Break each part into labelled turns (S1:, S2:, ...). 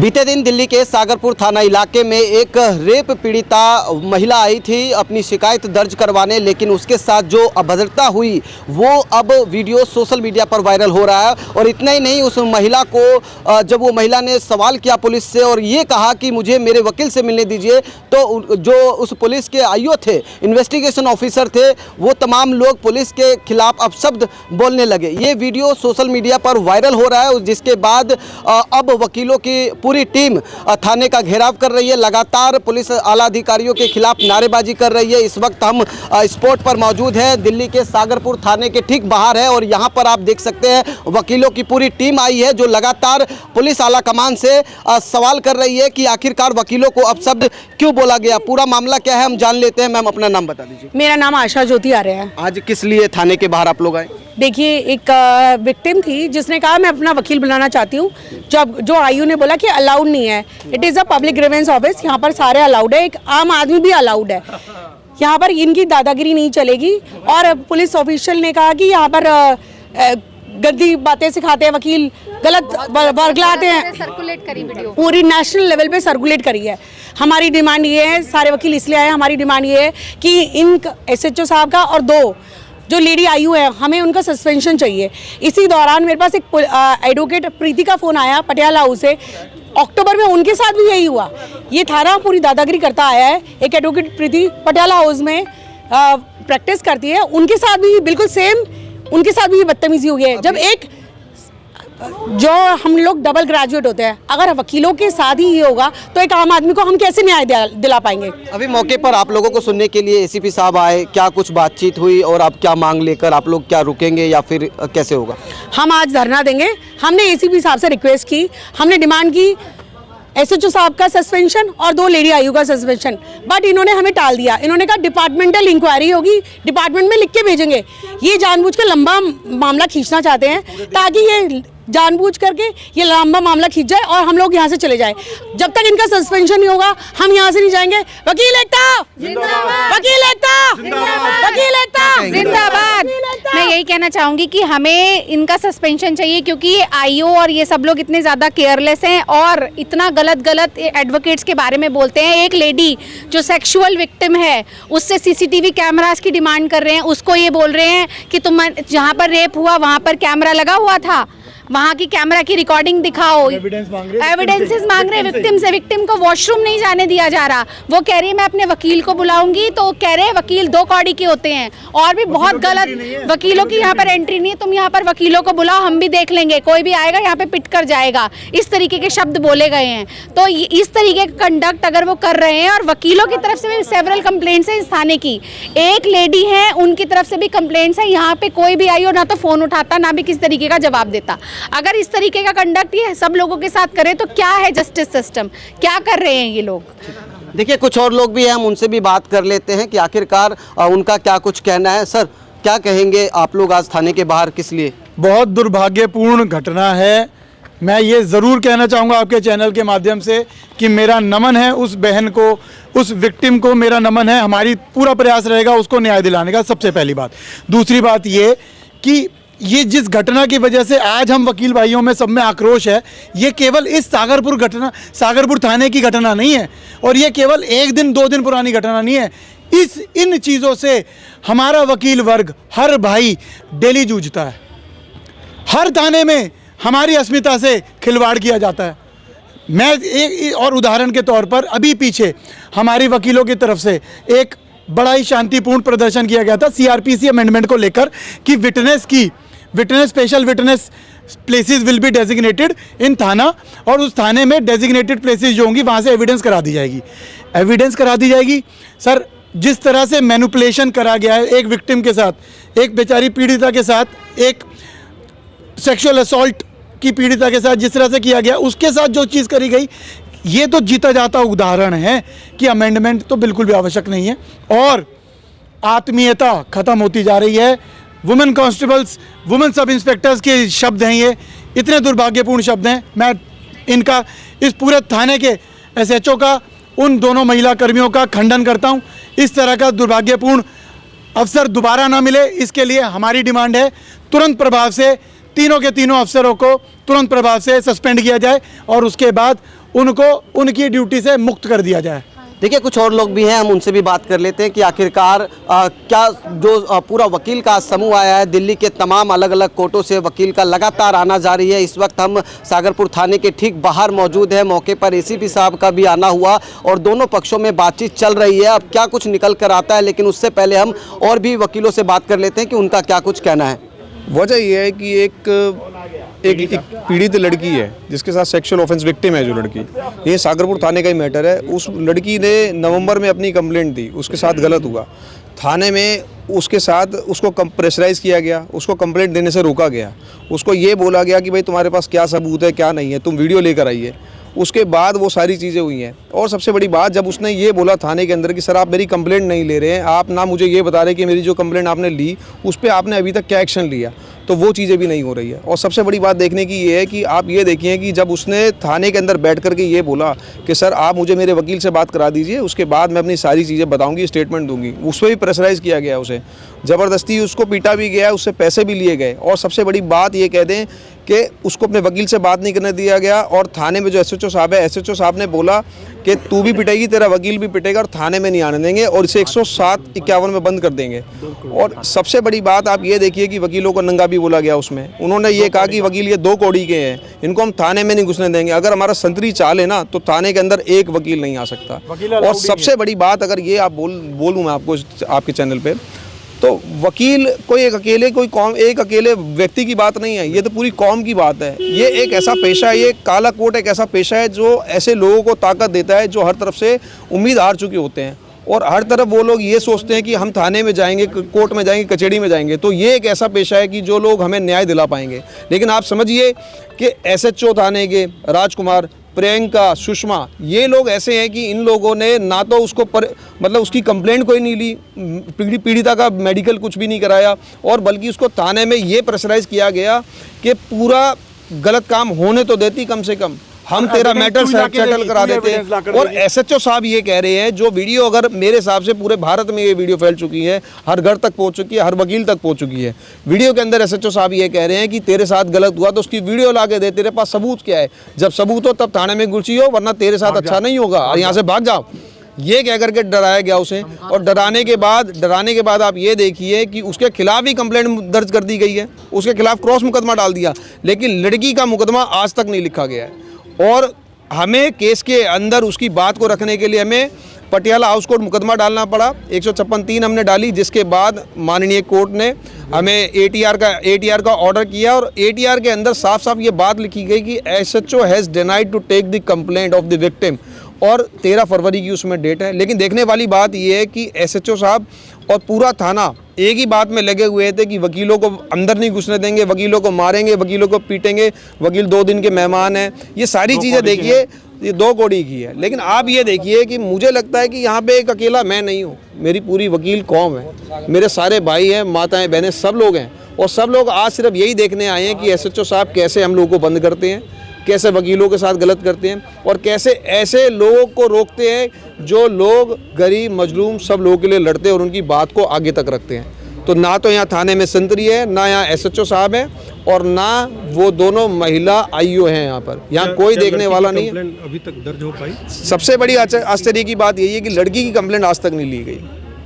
S1: बीते दिन दिल्ली के सागरपुर थाना इलाके में एक रेप पीड़िता महिला आई थी अपनी शिकायत दर्ज करवाने, लेकिन उसके साथ जो अभद्रता हुई वो अब वीडियो सोशल मीडिया पर वायरल हो रहा है। और इतना ही नहीं, उस महिला को जब वो महिला ने सवाल किया पुलिस से और ये कहा कि मुझे मेरे वकील से मिलने दीजिए, तो जो उस पुलिस के आईओ थे, इन्वेस्टिगेशन ऑफिसर थे, वो तमाम लोग पुलिस के खिलाफ अपशब्द बोलने लगे। ये वीडियो सोशल मीडिया पर वायरल हो रहा है, जिसके बाद अब वकीलों की पूरी टीम थाने का घेराव कर रही है। लगातार पुलिस आला अधिकारियों के खिलाफ नारेबाजी कर रही है। इस वक्त हम स्पॉट पर मौजूद हैं, दिल्ली के सागरपुर थाने के ठीक बाहर है और यहाँ पर आप देख सकते हैं वकीलों की पूरी टीम आई है, जो लगातार पुलिस आला कमान से सवाल कर रही है कि आखिरकार वकीलों को अपशब्द क्यों बोला गया। पूरा मामला क्या है हम जान लेते हैं। मैम, अपना नाम बता दीजिए।
S2: मेरा नाम आशा ज्योति आर्य है।
S1: आज किस लिए थाने के बाहर आप लोग आए?
S2: देखिए, एक विक्टिम थी जिसने कहा मैं अपना वकील बुलाना चाहती हूँ। जो आईयू ने बोला कि अलाउड नहीं है, it is a public grievance office, यहाँ पर सारे अलाउड है, एक आम आदमी भी अलाउड है, यहाँ पर इनकी दादागिरी नहीं चलेगी। और पुलिस ऑफिशियल ने कहा कि यहाँ पर गंदी बातें सिखाते हैं वकील, गलत वर्गलाते हैं,
S3: सर्कुलेट करी वीडियो,
S2: पूरी नेशनल लेवल पे सर्कुलेट करी है। हमारी डिमांड ये है, सारे वकील इसलिए आए, हमारी डिमांड ये है कि इन एसएचओ साहब का और दो जो लेडी आयु है, हमें उनका सस्पेंशन चाहिए। इसी दौरान मेरे पास एक एडवोकेट प्रीति का फ़ोन आया पटियाला हाउस से। अक्टूबर में उनके साथ भी यही हुआ। ये थाना पूरी दादागिरी करता आया है। एक एडवोकेट प्रीति पटियाला हाउस में प्रैक्टिस करती है, उनके साथ भी बिल्कुल सेम, उनके साथ भी बदतमीजी हुई है। जब एक जो हम लोग डबल ग्रेजुएट होते हैं, अगर वकीलों के साथ ही ये होगा तो एक आम आदमी को हम कैसे न्याय दिला पाएंगे।
S1: अभी मौके पर आप लोगों को सुनने के लिए एसीपी साहब आए, क्या कुछ बातचीत हुई और आप क्या मांग लेकर आप लोग क्या रुकेंगे या फिर कैसे होगा?
S2: हम आज धरना देंगे। हमने एसीपी साहब से रिक्वेस्ट की, हमने डिमांड की एसएचओ साहब का सस्पेंशन और दो लेडी आयु का सस्पेंशन, बट इन्होंने हमें टाल दिया। इन्होंने कहा डिपार्टमेंटल इंक्वायरी होगी, डिपार्टमेंट में लिख के भेजेंगे। ये जानबूझकर लंबा मामला खींचना चाहते हैं ताकि ये जानबूझ करके ये लंबा मामला खींच जाए और हम लोग यहाँ से चले जाएं। जब तक इनका सस्पेंशन नहीं होगा हम यहाँ से नहीं जाएंगे। वकील एकता जिंदाबाद, वकील एकता जिंदाबाद, वकील एकता
S3: जिंदाबाद। मैं यही कहना चाहूँगी कि हमें इनका सस्पेंशन चाहिए, क्योंकि ये आईओ और ये सब लोग इतने ज़्यादा केयरलेस हैं और इतना गलत एडवोकेट्स के बारे में बोलते हैं। एक लेडी जो सेक्सुअल विक्टिम है, उससे सीसीटीवी कैमरास की डिमांड कर रहे हैं। उसको ये बोल रहे हैं कि तुम जहाँ पर रेप हुआ वहाँ पर कैमरा लगा हुआ था, वहाँ की कैमरा की रिकॉर्डिंग दिखाओ। एविडेंसेस मांग रहे विक्टिम से। विक्टिम को वॉशरूम नहीं जाने दिया जा रहा। वो कह रही है मैं अपने वकील को बुलाऊंगी, तो कह रहे हैं वकील 2 कौड़ी के होते हैं। और भी बहुत गलत, वकीलों की यहाँ पर एंट्री नहीं है, तुम यहाँ पर वकीलों को बुलाओ, हम भी देख लेंगे, कोई भी आएगा यहाँ पे पिट कर जाएगा। इस तरीके के शब्द बोले गए हैं। तो इस तरीके का कंडक्ट अगर वो कर रहे हैं, और वकीलों की तरफ से भी सेवरल कंप्लेंट्स है इस थाने की। एक लेडी है, उनकी तरफ से भी कंप्लेंट्स है। यहाँ पे कोई भी आई और ना तो फोन उठाता, ना भी किसी तरीके का जवाब देता। अगर इस तरीके का कंडक्ट ये सब लोगों के साथ करें तो क्या है जस्टिस सिस्टम, क्या कर रहे हैं ये लोग?
S1: देखिए, कुछ और लोग भी हैं, हम उनसे भी बात कर लेते हैं कि आखिरकार उनका क्या कुछ कहना है। सर, क्या कहेंगे आप लोग आज थाने के बाहर किस लिए?
S4: बहुत दुर्भाग्यपूर्ण घटना है। मैं ये ज़रूर कहना चाहूँगा आपके चैनल के माध्यम से कि मेरा नमन है उस बहन को, उस विक्टिम को मेरा नमन है। हमारी पूरा प्रयास रहेगा उसको न्याय दिलाने का, सबसे पहली बात। दूसरी बात ये कि ये जिस घटना की वजह से आज हम वकील भाइयों में सब में आक्रोश है, ये केवल इस सागरपुर थाने की घटना नहीं है, और ये केवल 1 दिन 2 दिन पुरानी घटना नहीं है। इन चीज़ों से हमारा वकील वर्ग, हर भाई डेली जूझता है। हर थाने में हमारी अस्मिता से खिलवाड़ किया जाता है। मैं एक और उदाहरण के तौर पर, अभी पीछे हमारी वकीलों की तरफ से एक बड़ा ही शांतिपूर्ण प्रदर्शन किया गया था सीआरपीसी अमेंडमेंट को लेकर कि special witness places will be designated in thana, और उस थाने में डेजिग्नेटेड प्लेसेस जो होंगी वहाँ से एविडेंस करा दी जाएगी। सर, जिस तरह से मैनिपुलेशन करा गया है एक विक्टिम के साथ, एक बेचारी पीड़िता के साथ, एक सेक्सुअल असॉल्ट की पीड़िता के साथ जिस तरह से किया गया, उसके साथ जो चीज़ करी गई, ये तो जीता जाता उदाहरण है कि अमेंडमेंट तो बिल्कुल भी आवश्यक नहीं है। और आत्मीयता ख़त्म होती जा रही है। वुमेन कांस्टेबल्स, वुमेन सब इंस्पेक्टर्स के शब्द हैं, ये इतने दुर्भाग्यपूर्ण शब्द हैं। मैं इनका, इस पूरे थाने के एसएचओ का, उन दोनों महिला कर्मियों का खंडन करता हूं। इस तरह का दुर्भाग्यपूर्ण अवसर दोबारा ना मिले, इसके लिए हमारी डिमांड है तुरंत प्रभाव से तीनों के तीनों अफसरों को तुरंत प्रभाव से सस्पेंड किया जाए और उसके बाद उनको उनकी ड्यूटी से मुक्त कर दिया जाए।
S1: देखिए कुछ और लोग भी हैं, हम उनसे भी बात कर लेते हैं कि आखिरकार क्या जो पूरा वकील का समूह आया है, दिल्ली के तमाम अलग अलग कोर्टों से वकील का लगातार आना जारी है। इस वक्त हम सागरपुर थाने के ठीक बाहर मौजूद है। मौके पर एसीपी साहब का भी आना हुआ और दोनों पक्षों में बातचीत चल रही है। अब क्या कुछ निकल कर आता है, लेकिन उससे पहले हम और भी वकीलों से बात कर लेते हैं कि उनका क्या कुछ कहना है।
S5: वजह यह है कि एक पीड़ित लड़की है जिसके साथ सेक्सुअल ऑफेंस विक्टिम है जो लड़की, ये सागरपुर थाने का ही मैटर है। उस लड़की ने नवंबर में अपनी कंप्लेंट दी, उसके साथ गलत हुआ थाने में, उसके साथ उसको प्रेशराइज किया गया, उसको कंप्लेंट देने से रोका गया, उसको ये बोला गया कि भाई तुम्हारे पास क्या सबूत है क्या नहीं है, तुम वीडियो लेकर आइए। उसके बाद वो सारी चीज़ें हुई हैं। और सबसे बड़ी बात, जब उसने ये बोला थाने के अंदर कि सर आप मेरी कंप्लेंट नहीं ले रहे हैं, आप ना मुझे ये बता रहे कि मेरी जो कंप्लेंट आपने ली उस पर आपने अभी तक क्या एक्शन लिया, तो वो चीज़ें भी नहीं हो रही है। और सबसे बड़ी बात देखने की ये है कि आप ये देखिए कि जब उसने थाने के अंदर बैठ करके ये बोला कि सर आप मुझे मेरे वकील से बात करा दीजिए, उसके बाद मैं अपनी सारी चीज़ें बताऊंगी, स्टेटमेंट दूंगी, उस पर भी प्रेशराइज़ किया गया, उसे ज़बरदस्ती उसको पीटा भी गया, उससे पैसे भी लिए गए। और सबसे बड़ी बात ये कह दें कि उसको अपने वकील से बात नहीं करने दिया गया। और थाने में जो एसएचओ साहब है, एसएचओ साहब ने बोला कि तू भी पिटेगी, तेरा वकील भी पिटेगा, और थाने में नहीं आने देंगे और इसे 107-51 में बंद कर देंगे। और सबसे बड़ी बात आप ये देखिए कि वकीलों को नंगा भी बोला गया उसमें। उन्होंने ये कहा कि वकील ये 2 कौड़ी के हैं, इनको हम थाने में नहीं घुसने देंगे। अगर हमारा संतरी चाल है ना तो थाने के अंदर एक वकील नहीं आ सकता। और सबसे बड़ी बात अगर ये आप बोलूँ मैं आपको आपके चैनल पर, तो वकील कोई एक अकेले व्यक्ति की बात नहीं है, ये तो पूरी कौम की बात है। ये एक ऐसा पेशा है, ये काला कोट एक ऐसा पेशा है जो ऐसे लोगों को ताकत देता है जो हर तरफ से उम्मीद हार चुके होते हैं। और हर तरफ वो लोग ये सोचते हैं कि हम थाने में जाएंगे, कोर्ट में जाएंगे, कचहरी में जाएंगे, तो ये एक ऐसा पेशा है कि जो लोग हमें न्याय दिला पाएंगे। लेकिन आप समझिए कि एसएचओ थाने के राजकुमार, प्रियंका, सुषमा, ये लोग ऐसे हैं कि इन लोगों ने ना तो उसको मतलब उसकी कंप्लेंट कोई नहीं ली, पीड़िता का मेडिकल कुछ भी नहीं कराया, और बल्कि उसको थाने में ये प्रेशराइज किया गया कि पूरा गलत काम होने तो देती, कम से कम हम तेरा मैटर सेटल करा देते। और एसएचओ साहब ये कह रहे हैं, जो वीडियो अगर मेरे हिसाब से पूरे भारत में ये वीडियो फैल चुकी है, हर घर तक पहुंच चुकी है, हर वकील तक पहुंच चुकी है। वीडियो के अंदर एसएचओ साहब ये कह रहे हैं कि तेरे साथ गलत हुआ तो उसकी वीडियो ला के दे, तेरे पास सबूत क्या है, जब सबूत हो तब थाने में घुसी हो, वरना तेरे साथ अच्छा नहीं होगा और यहाँ से भाग जाओ। ये कह करके डराया गया उसे। और डराने के बाद आप ये देखिए कि उसके खिलाफ ही कंप्लेंट दर्ज कर दी गई है, उसके खिलाफ क्रॉस मुकदमा डाल दिया, लेकिन लड़की का मुकदमा आज तक नहीं लिखा गया है। और हमें केस के अंदर उसकी बात को रखने के लिए हमें पटियाला हाउस कोर्ट मुकदमा डालना पड़ा, 156(3) हमने डाली, जिसके बाद माननीय कोर्ट ने हमें एटीआर का ऑर्डर किया। और एटीआर के अंदर साफ साफ ये बात लिखी गई कि SHO has denied to take the complaint of the victim, और 13 फरवरी की उसमें डेट है। लेकिन देखने वाली बात ये है कि एसएचओ साहब और पूरा थाना एक ही बात में लगे हुए थे कि वकीलों को अंदर नहीं घुसने देंगे, वकीलों को मारेंगे, वकीलों को पीटेंगे, वकील 2 दिन के मेहमान हैं। ये सारी चीज़ें देखिए, ये 2 कौड़ी की है। लेकिन आप ये देखिए कि मुझे लगता है कि यहाँ पे एक अकेला मैं नहीं हूँ, मेरी पूरी वकील कौम है, मेरे सारे भाई हैं, माताएं, बहनें, सब लोग हैं। और सब लोग आज सिर्फ यही देखने आए हैं कि एसएचओ साहब कैसे हम लोगों को बंद करते हैं, कैसे वकीलों के साथ गलत करते हैं, और कैसे ऐसे लोगों को रोकते हैं जो लोग गरीब, मजलूम, सब लोगों के लिए लड़ते हैं और उनकी बात को आगे तक रखते हैं। तो ना तो यहाँ थाने में संतरी है, ना यहाँ एसएचओ साहब है, और ना वो दोनों महिला आईओ हैं यहाँ पर। यहाँ कोई देखने वाला नहीं है।
S6: अभी तक दर्ज हो पाई?
S5: सबसे बड़ी आश्चर्य की बात यही है कि लड़की की कंप्लेंट आज तक नहीं ली गई।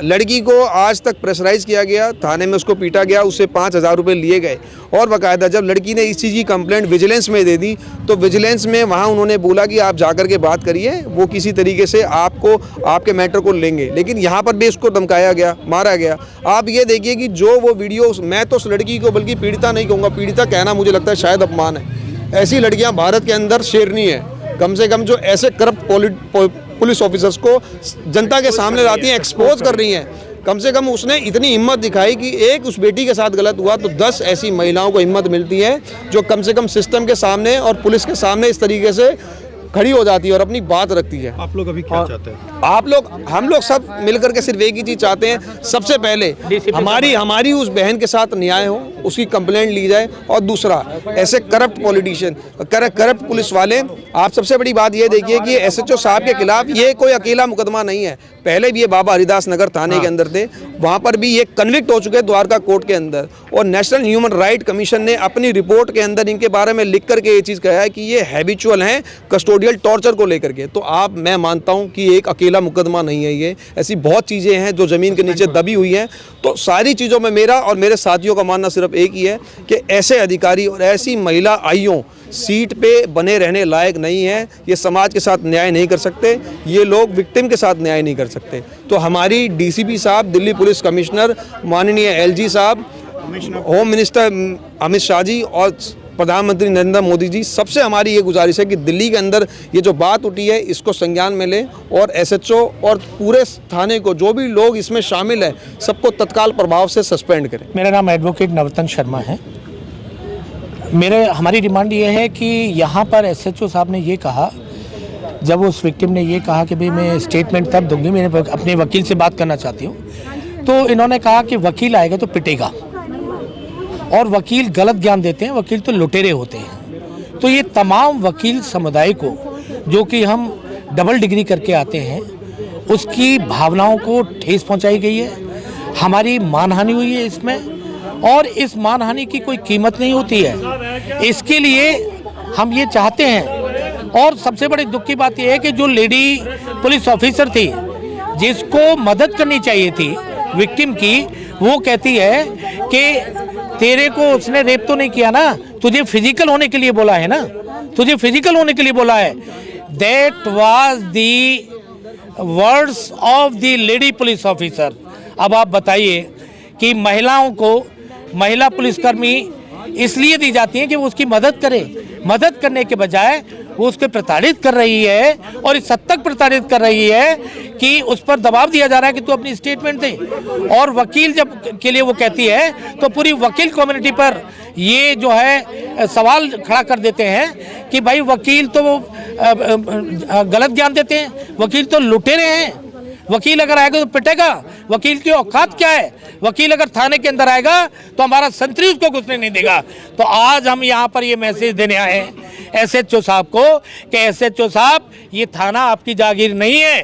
S5: लड़की को आज तक प्रेशराइज किया गया, थाने में उसको पीटा गया, उससे 5000 रुपये लिए गए। और बाकायदा जब लड़की ने इस चीज़ की कंप्लेंट विजिलेंस में दे दी तो विजिलेंस में वहाँ उन्होंने बोला कि आप जाकर के बात करिए, वो किसी तरीके से आपके मैटर को लेंगे। लेकिन यहाँ पर भी उसको धमकाया गया, मारा गया। आप ये देखिए कि जो वो वीडियो, मैं तो उस लड़की को बल्कि पीड़िता नहीं कहूँगा, पीड़िता कहना मुझे लगता है शायद अपमान है। ऐसी लड़कियाँ भारत के अंदर शेरनी है, कम से कम जो ऐसे करप्ट पुलिस ऑफिसर्स को जनता के सामने लाती हैं, एक्सपोज कर रही हैं। कम से कम उसने इतनी हिम्मत दिखाई कि एक उस बेटी के साथ गलत हुआ तो 10 ऐसी महिलाओं को हिम्मत मिलती है जो कम से कम सिस्टम के सामने और पुलिस के सामने इस तरीके से खड़ी हो जाती है और अपनी बात रखती है।
S6: आप लोग अभी क्या चाहते हैं?
S5: हम लोग सब मिलकर के सिर्फ एक ही चीज़ चाहते हैं, सबसे पहले हमारी उस बहन के साथ न्याय हो, उसकी कंप्लेंट ली जाए। और दूसरा, ऐसे करप्ट पॉलिटिशियन, करप्ट पुलिस वाले, आप सबसे बड़ी बात ये देखिए कि एसएचओ साहब के खिलाफ ये कोई अकेला मुकदमा नहीं है, पहले भी ये बाबा हरिदास नगर थाने के अंदर थे, वहाँ पर भी ये कन्विक्ट हो चुके हैं द्वारका कोर्ट के अंदर। और नेशनल ह्यूमन राइट कमीशन ने अपनी रिपोर्ट के अंदर इनके बारे में लिख करके ये चीज़ कहा है कि ये हैबिचुअल हैं कस्टोडियल टॉर्चर को लेकर के। तो मैं मानता हूँ कि एक अकेला मुकदमा नहीं है, ये ऐसी बहुत चीज़ें हैं जो ज़मीन के नीचे दबी हुई हैं। तो सारी चीज़ों में मेरा और मेरे साथियों का मानना सिर्फ एक ही है कि ऐसे अधिकारी और ऐसी महिला आईओ सीट पे बने रहने लायक नहीं है। ये समाज के साथ न्याय नहीं कर सकते, ये लोग विक्टिम के साथ न्याय नहीं कर सकते। तो हमारी डीसीपी साहब, दिल्ली पुलिस कमिश्नर, माननीय एलजी साहब, होम मिनिस्टर अमित शाह जी और प्रधानमंत्री नरेंद्र मोदी जी, सबसे हमारी ये गुजारिश है कि दिल्ली के अंदर ये जो बात उठी है इसको संज्ञान में लें और एसएचओ और पूरे थाने को, जो भी लोग इसमें शामिल है, सबको तत्काल प्रभाव से सस्पेंड करें।
S7: मेरा नाम एडवोकेट नवरत्न शर्मा है। हमारी डिमांड ये है कि यहाँ पर एसएचओ साहब ने ये कहा, जब उस विक्टिम ने ये कहा कि भाई मैं स्टेटमेंट तब दूंगी, मैं अपने वकील से बात करना चाहती हूँ, तो इन्होंने कहा कि वकील आएगा तो पिटेगा, और वकील गलत ज्ञान देते हैं, वकील तो लुटेरे होते हैं। तो ये तमाम वकील समुदाय को, जो कि हम डबल डिग्री करके आते हैं, उसकी भावनाओं को ठेस पहुंचाई गई है। हमारी मानहानि हुई है इसमें, और इस मानहानि की कोई कीमत नहीं होती है। इसके लिए हम ये चाहते हैं, और सबसे बड़ी दुख की बात यह है कि जो लेडी पुलिस ऑफिसर थी जिसको मदद करनी चाहिए थी विक्टिम की, वो कहती है कि तेरे को उसने रेप तो नहीं किया ना, तुझे फिजिकल होने के लिए बोला है ना, तुझे फिजिकल होने के लिए बोला है। That was the words of the lady police officer. अब आप बताइए कि महिलाओं को महिला पुलिसकर्मी इसलिए दी जाती हैं कि वो उसकी मदद करे, मदद करने के बजाय वो उसको प्रताड़ित कर रही है, और इस हद तक प्रताड़ित कर रही है कि उस पर दबाव दिया जा रहा है कि तू अपनी स्टेटमेंट दे। और वकील जब के लिए वो कहती है तो पूरी वकील कम्युनिटी पर ये जो है सवाल खड़ा कर देते हैं कि भाई वकील तो गलत ज्ञान देते हैं, वकील तो लुटेरे हैं, वकील अगर आएगा तो पिटेगा, वकील की औकात क्या है, वकील अगर थाने के अंदर आएगा तो हमारा संतरी उसको घुसने नहीं देगा। तो आज हम यहाँ पर ये मैसेज देने आए हैं एसएचओ साहब को कि एसएचओ साहब, ये थाना आपकी जागीर नहीं है।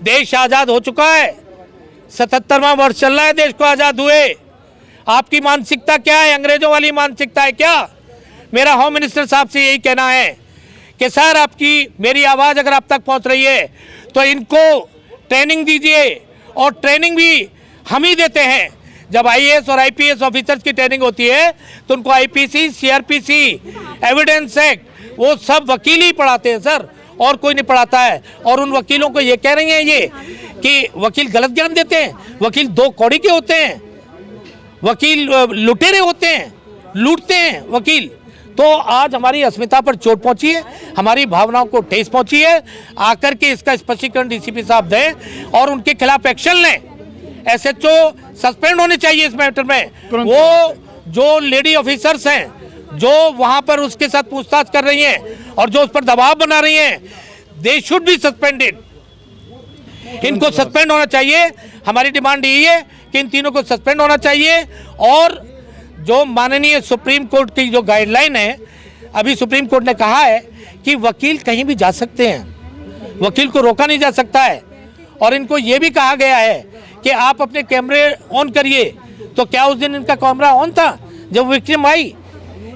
S7: देश आज़ाद हो चुका है, 77वां वर्ष चल रहा है देश को आज़ाद हुए। आपकी मानसिकता क्या है? अंग्रेजों वाली मानसिकता है क्या? मेरा होम मिनिस्टर साहब से यही कहना है कि सर, आपकी मेरी आवाज़ अगर आप तक पहुँच रही है तो इनको ट्रेनिंग दीजिए, और ट्रेनिंग भी हम ही देते हैं। जब आईएएस और आईपीएस ऑफिसर्स की ट्रेनिंग होती है तो उनको आईपीसी, सीआरपीसी, एविडेंस एक्ट, वो सब वकील ही पढ़ाते हैं सर, और कोई नहीं पढ़ाता है। और उन वकीलों को ये कह रही हैं ये कि वकील गलत ज्ञान देते हैं, वकील दो कौड़ी के होते हैं, वकील लुटेरे होते हैं, लूटते हैं वकील। तो आज हमारी अस्मिता पर चोट पहुंची है, हमारी भावनाओं को ठेस पहुंची है। आकर के इसका स्पष्टीकरण डीसीपी साहब दें और उनके खिलाफ एक्शन लें। एसएचओ सस्पेंड होने चाहिए इस मैटर में। वो जो लेडी ऑफिसर्स हैं जो वहां पर उसके साथ पूछताछ कर रही हैं और जो उस पर दबाव बना रही हैं, दे शुड बी सस्पेंडेड। इनको सस्पेंड होना चाहिए। हमारी डिमांड यही है कि इन तीनों को सस्पेंड होना चाहिए। और जो माननीय सुप्रीम कोर्ट की जो गाइडलाइन है, अभी सुप्रीम कोर्ट ने कहा है कि वकील कहीं भी जा सकते हैं, वकील को रोका नहीं जा सकता है। और इनको ये भी कहा गया है कि आप अपने कैमरे ऑन करिए। तो क्या उस दिन इनका कैमरा ऑन था जब विक्टिम आई?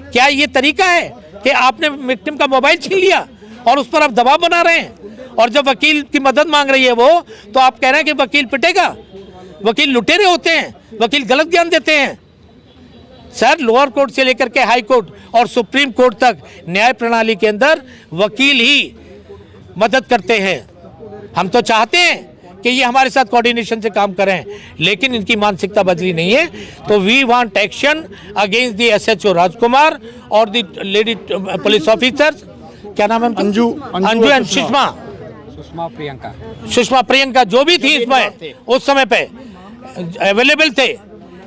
S7: क्या ये तरीका है कि आपने विक्टिम का मोबाइल छीन लिया और उस पर आप दबाव बना रहे हैं? और जब वकील की मदद मांग रही है वो, तो आप कह रहे हैं कि वकील पिटेगा, वकील लुटेरे होते हैं, वकील गलत ज्ञान देते हैं। सर, लोअर कोर्ट से लेकर के हाई कोर्ट और सुप्रीम कोर्ट तक न्याय प्रणाली के अंदर वकील ही मदद करते हैं। हम तो चाहते हैं कि ये हमारे साथ कोऑर्डिनेशन से काम करें, लेकिन इनकी मानसिकता बदली नहीं है। तो we want action against the SHO Rajkumar और द लेडी पुलिस ऑफिसर्स। क्या नाम है? अंजू एंड सुषमा प्रियंका जो भी थी इसमें उस समय पे अवेलेबल थे,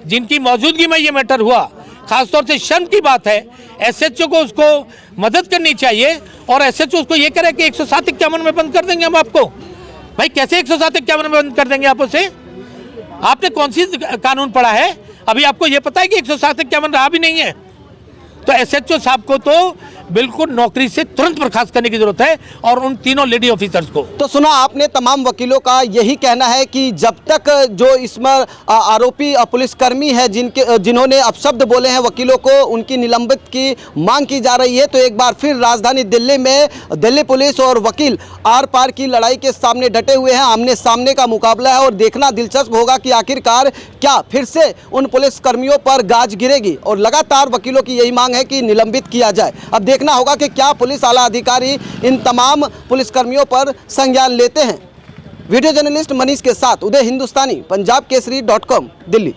S7: जिनकी मौजूदगी में ये मैटर हुआ। खासतौर से शर्म की बात है, एसएचओ को उसको मदद करनी चाहिए और एसएचओ उसको ये करे कि 107-51 में बंद कर देंगे हम आपको। भाई कैसे 107-51 में बंद कर देंगे आप उसे? आपने कौन सी कानून पढ़ा है? अभी आपको ये पता है कि 107-51 रहा भी नहीं है। तो एसएचओ साहब को तो बिल्कुल नौकरी से तुरंत बर्खास्त करने की जरूरत है, और उन तीनों लेडी ऑफिसर्स को।
S1: तो सुना आपने तमाम वकीलों का यही कहना है कि जब तक जो इसमें आरोपी पुलिसकर्मी है जिन्होंने अपशब्द बोले हैं वकीलों को, उनकी निलंबित की मांग की जा रही है। तो एक बार फिर राजधानी दिल्ली में दिल्ली पुलिस और वकील आर पार की लड़ाई के सामने डटे हुए हैं। आमने सामने का मुकाबला है और देखना दिलचस्प होगा कि आखिरकार क्या फिर से उन पुलिसकर्मियों पर गाज गिरेगी। और लगातार वकीलों की यही मांग है कि निलंबित किया जाए। अब देखना होगा कि क्या पुलिस आला अधिकारी इन तमाम पुलिसकर्मियों पर संज्ञान लेते हैं। वीडियो जर्नलिस्ट मनीष के साथ उदय हिंदुस्तानी, पंजाब केसरी .com, दिल्ली।